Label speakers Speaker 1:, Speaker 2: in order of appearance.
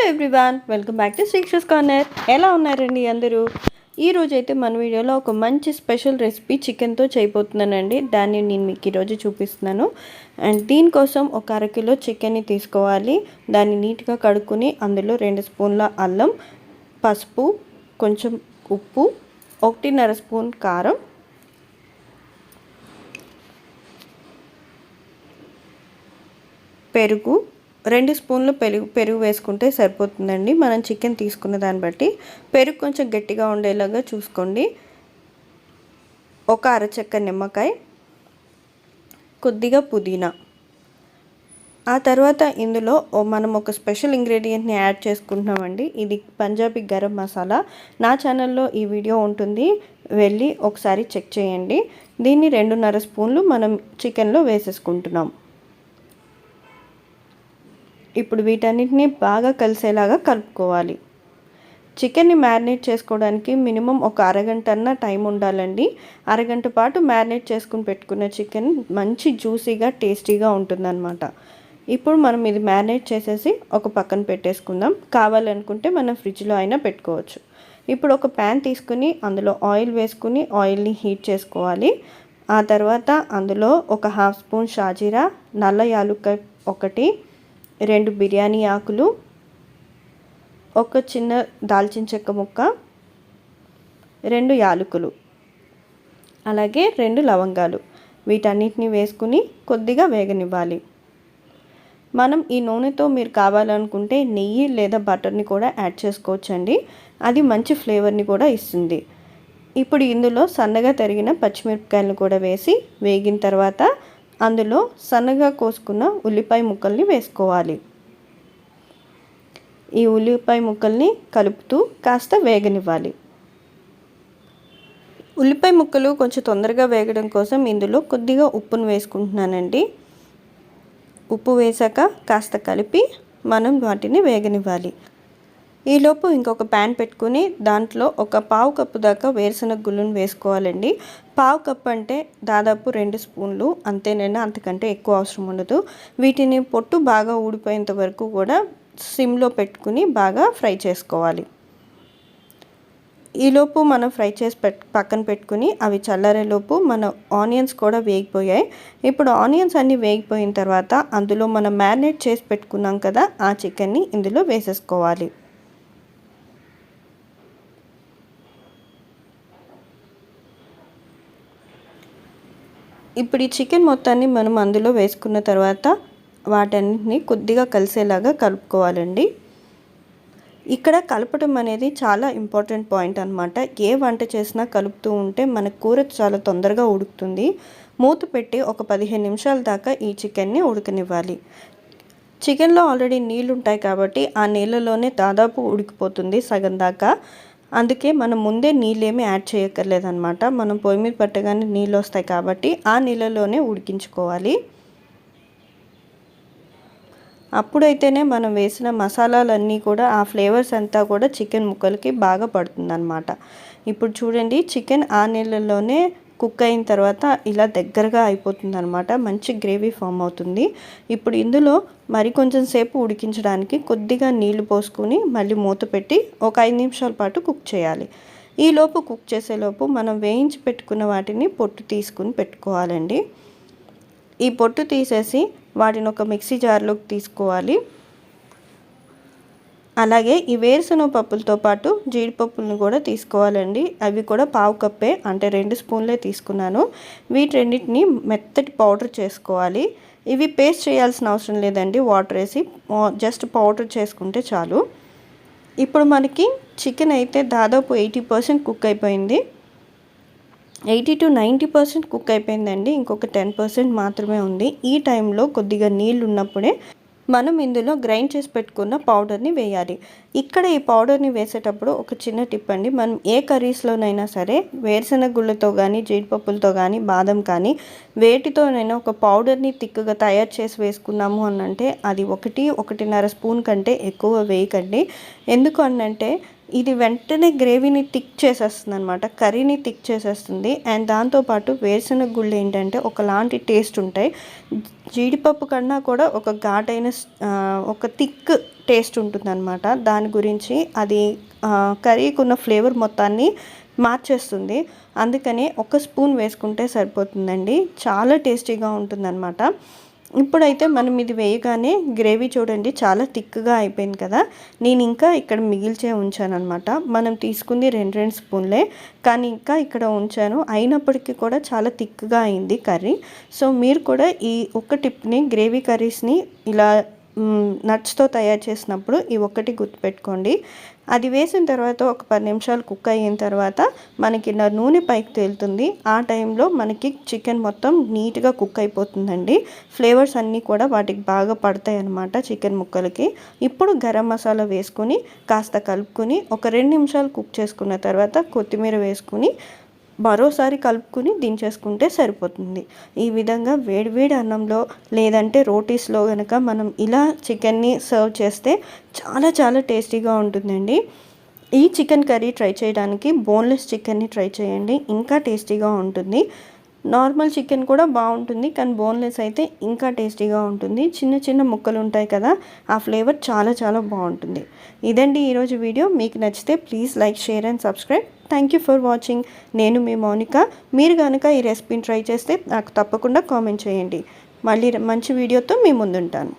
Speaker 1: Everyone, welcome back to శ్రీక్షస్ corner. ఎలా ఉన్నారండి అందరూ? ఈరోజైతే మన వీడియోలో ఒక మంచి స్పెషల్ రెసిపీ చికెన్తో చేయబోతున్నానండి. దాన్ని నేను మీకు ఈరోజు చూపిస్తున్నాను. అండ్ దీనికోసం ఒక అరకిలో చికెన్ని తీసుకోవాలి. దాన్ని నీట్గా కడుక్కొని అందులో 2 స్పూన్ల అల్లం, పసుపు, కొంచెం ఉప్పు, 1.5 స్పూన్ కారం, పెరుగు 2 స్పూన్లు పెరుగు వేసుకుంటే సరిపోతుందండి. మనం చికెన్ తీసుకున్న దాన్ని బట్టి పెరుగు కొంచెం గట్టిగా ఉండేలాగా చూసుకోండి. ఒక అరచెక్క నిమ్మకాయ, కొద్దిగా పుదీనా. ఆ తర్వాత ఇందులో మనం ఒక స్పెషల్ ఇంగ్రీడియంట్ని యాడ్ చేసుకుంటున్నామండి. ఇది పంజాబీ గరం మసాలా. నా ఛానల్లో ఈ వీడియో ఉంటుంది, వెళ్ళి ఒకసారి చెక్ చేయండి. దీన్ని 2.5 స్పూన్లు మనం చికెన్లో వేసేసుకుంటున్నాం. ఇప్పుడు వీటన్నిటిని బాగా కలిసేలాగా కలుపుకోవాలి. చికెన్ని మ్యారినేట్ చేసుకోవడానికి మినిమం ఒక అరగంట అన్న టైం ఉండాలండి. అరగంట పాటు మ్యారినేట్ చేసుకుని పెట్టుకున్న చికెన్ మంచి జ్యూసీగా టేస్టీగా ఉంటుందన్నమాట. ఇప్పుడు మనం ఇది మ్యారినేట్ చేసేసి ఒక పక్కన పెట్టేసుకుందాం. కావాలనుకుంటే మనం ఫ్రిడ్జ్లో అయినా పెట్టుకోవచ్చు. ఇప్పుడు ఒక ప్యాన్ తీసుకుని అందులో ఆయిల్ వేసుకుని ఆయిల్ని హీట్ చేసుకోవాలి. ఆ తర్వాత అందులో ఒక 1/2 స్పూన్ షాజీరా, నల్ల యాలుక్కాయ 1, 2 బిర్యానీ ఆకులు, ఒక చిన్న దాల్చిన చెక్క ముక్క, 2 యాలకులు, అలాగే 2 లవంగాలు. వీటన్నిటిని వేసుకుని కొద్దిగా వేగనివ్వాలి. మనం ఈ నూనెతో మీరు కావాలనుకుంటే నెయ్యి లేదా బటర్ని కూడా యాడ్ చేసుకోవచ్చండి. అది మంచి ఫ్లేవర్ని కూడా ఇస్తుంది. ఇప్పుడు ఇందులో సన్నగా తరిగిన పచ్చిమిరపకాయలను కూడా వేసి వేగిన తర్వాత అందులో సన్నగా కోసుకున్న ఉల్లిపాయ ముక్కల్ని వేసుకోవాలి. ఈ ఉల్లిపాయ ముక్కల్ని కలుపుతూ కాస్త వేగనివ్వాలి. ఉల్లిపాయ ముక్కలు కొంచెం తొందరగా వేగడం కోసం ఇందులో కొద్దిగా ఉప్పును వేసుకుంటున్నానండి. ఉప్పు వేసాక కాస్త కలిపి మనం వాటిని వేగనివ్వాలి. ఈలోపు ఇంకొక ప్యాన్ పెట్టుకుని దాంట్లో ఒక 1/2 కప్పు దాకా వేరుశనగ గుళ్ళను వేసుకోవాలండి. 1/2 కప్పు అంటే దాదాపు 2 స్పూన్లు అంతేనండి, అంతకంటే ఎక్కువ అవసరం ఉండదు. వీటిని పొట్టు బాగా ఊడిపోయేంత వరకు కూడా సిమ్లో పెట్టుకుని బాగా ఫ్రై చేసుకోవాలి. ఈలోపు మనం ఫ్రై చేసి పక్కన పెట్టుకుని అవి చల్లారేలోపు మన ఆనియన్స్ కూడా వేగిపోయాయి. ఇప్పుడు ఆనియన్స్ అన్నీ వేగిపోయిన తర్వాత అందులో మనం మ్యారినేట్ చేసి పెట్టుకున్నాం కదా, ఆ చికెన్ని ఇందులో వేసేసుకోవాలి. ఇప్పుడు ఈ చికెన్ మొత్తాన్ని మనం అందులో వేసుకున్న తర్వాత వాటన్నిటిని కొద్దిగా కలిసేలాగా కలుపుకోవాలండి. ఇక్కడ కలపడం అనేది చాలా ఇంపార్టెంట్ పాయింట్ అన్నమాట. ఏ వంట చేసినా కలుపుతూ ఉంటే మన కూర చాలా తొందరగా ఉడుకుతుంది. మూత పెట్టి ఒక 15 నిమిషాల దాకా ఈ చికెన్ని ఉడకనివ్వాలి. చికెన్లో ఆల్రెడీ నీళ్ళు ఉంటాయి కాబట్టి ఆ నీళ్ళలోనే దాదాపు ఉడికిపోతుంది సగం దాకా. అందుకే మనం ముందే నీళ్ళేమీ యాడ్ చేయక్కర్లేదన్నమాట. మనం పొయ్యి మీద పెట్టగానే నీళ్ళు వస్తాయి కాబట్టి ఆ నీళ్ళలోనే ఉడికించుకోవాలి. అప్పుడైతేనే మనం వేసిన మసాలాలన్నీ కూడా ఆ ఫ్లేవర్స్ అంతా కూడా చికెన్ ముక్కలకి బాగా పడుతుందన్నమాట. ఇప్పుడు చూడండి, చికెన్ ఆ నీళ్ళలోనే కుక్ అయిన తర్వాత ఇలా దగ్గరగా అయిపోతుంది అనమాట. మంచి గ్రేవీ ఫామ్ అవుతుంది. ఇప్పుడు ఇందులో మరి కొంచెం సేపు ఉడికించడానికి కొద్దిగా నీళ్లు పోసుకుని మళ్ళీ మూత పెట్టి ఒక 5 నిమిషాల పాటు కుక్ చేయాలి. ఈలోపు కుక్ చేసేలోపు మనం వేయించి పెట్టుకున్న వాటిని పొట్టు తీసుకుని పెట్టుకోవాలండి. ఈ పొట్టు తీసేసి వాటిని ఒక మిక్సీ జార్లోకి తీసుకోవాలి. అలాగే ఈ వేరుశనగ పప్పులతో పాటు జీడిపప్పులను కూడా తీసుకోవాలండి. అవి కూడా 1/2 కప్పే, అంటే 2 స్పూన్లే తీసుకున్నాను. వీటి రెండింటిని మెత్తటి పౌడర్ చేసుకోవాలి. ఇవి పేస్ట్ చేయాల్సిన అవసరం లేదండి, వాటర్ వేసి జస్ట్ పౌడర్ చేసుకుంటే చాలు. ఇప్పుడు మనకి చికెన్ అయితే దాదాపు 80% కుక్ అయిపోయింది. 80 to 90% కుక్ అయిపోయిందండి. ఇంకొక 10% మాత్రమే ఉంది. ఈ టైంలో కొద్దిగా నీళ్ళు ఉన్నప్పుడే మనం ఇందులో గ్రైండ్ చేసి పెట్టుకున్న పౌడర్ని వేయాలి. ఇక్కడ ఈ పౌడర్ని వేసేటప్పుడు ఒక చిన్న టిప్ అండి. మనం ఏ కర్రీస్లోనైనా సరే వేరుశనగ గుళ్ళతో కానీ జీడిపప్పులతో కానీ బాదం కానీ వేటితోనైనా ఒక పౌడర్ని థిక్గా తయారు చేసి వేసుకున్నాము అని అంటే అది 1-1.5 స్పూన్ కంటే ఎక్కువ వేయకండి. ఎందుకు అంటే ఇది వెంటనే గ్రేవీని థిక్ చేసేస్తుంది అనమాట, కర్రీని థిక్ చేసేస్తుంది. అండ్ దాంతోపాటు వేరుశనగ గుళ్ళు ఏంటంటే ఒకలాంటి టేస్ట్ ఉంటాయి. జీడిపప్పు కన్నా కూడా ఒక ఘాటైన ఒక థిక్ టేస్ట్ ఉంటుందన్నమాట. దాని గురించి అది కర్రీకి ఉన్న ఫ్లేవర్ మొత్తాన్ని మార్చేస్తుంది. అందుకని ఒక స్పూన్ వేసుకుంటే సరిపోతుందండి, చాలా టేస్టీగా ఉంటుందన్నమాట. ఇప్పుడైతే మనం ఇది వేయగానే గ్రేవీ చూడండి చాలా థిక్గా అయిపోయింది కదా. నేను ఇంకా ఇక్కడ మిగిల్చే ఉంచాను అనమాట. మనం తీసుకుంది 2 స్పూన్లే, కానీ ఇంకా ఇక్కడ ఉంచాను. అయినప్పటికీ కూడా చాలా థిక్గా అయింది కర్రీ. సో మీరు కూడా ఈ ఒక్క టిప్ని గ్రేవీ కర్రీస్ని ఇలా నట్స్తో తయారు చేసినప్పుడు ఈ ఒక్కటి గుర్తుపెట్టుకోండి. అది వేసిన తర్వాత ఒక 10 నిమిషాలు కుక్ అయిన తర్వాత మనకి నూనె పైకి తేలుతుంది. ఆ టైంలో మనకి చికెన్ మొత్తం నీట్గా కుక్ అయిపోతుందండి. ఫ్లేవర్స్ అన్నీ కూడా వాటికి బాగా పడతాయి అన్నమాట చికెన్ ముక్కలకి. ఇప్పుడు గరం మసాలా వేసుకొని కాస్త కలుపుకొని ఒక 2 నిమిషాలు కుక్ చేసుకున్న తర్వాత కొత్తిమీర వేసుకుని మరోసారి కలుపుకుని దించేసుకుంటే సరిపోతుంది. ఈ విధంగా వేడివేడి అన్నంలో లేదంటే రోటీస్లో కనుక మనం ఇలా చికెన్ని సర్వ్ చేస్తే చాలా చాలా టేస్టీగా ఉంటుందండి. ఈ చికెన్ కర్రీ ట్రై చేయడానికి బోన్లెస్ చికెన్ని ట్రై చేయండి, ఇంకా టేస్టీగా ఉంటుంది. నార్మల్ చికెన్ కూడా బాగుంటుంది, కానీ బోన్లెస్ అయితే ఇంకా టేస్టీగా ఉంటుంది. చిన్న చిన్న ముక్కలు ఉంటాయి కదా, ఆ ఫ్లేవర్ చాలా చాలా బాగుంటుంది. ఇదండి ఈరోజు వీడియో. మీకు నచ్చితే please like, share and subscribe. Thank you for watching. నేను మీ మౌనిక. మీరు కనుక ఈ రెసిపీని ట్రై చేస్తే నాకు తప్పకుండా కామెంట్ చేయండి. మళ్ళీ మంచి వీడియోతో మీ ముందుంటాను.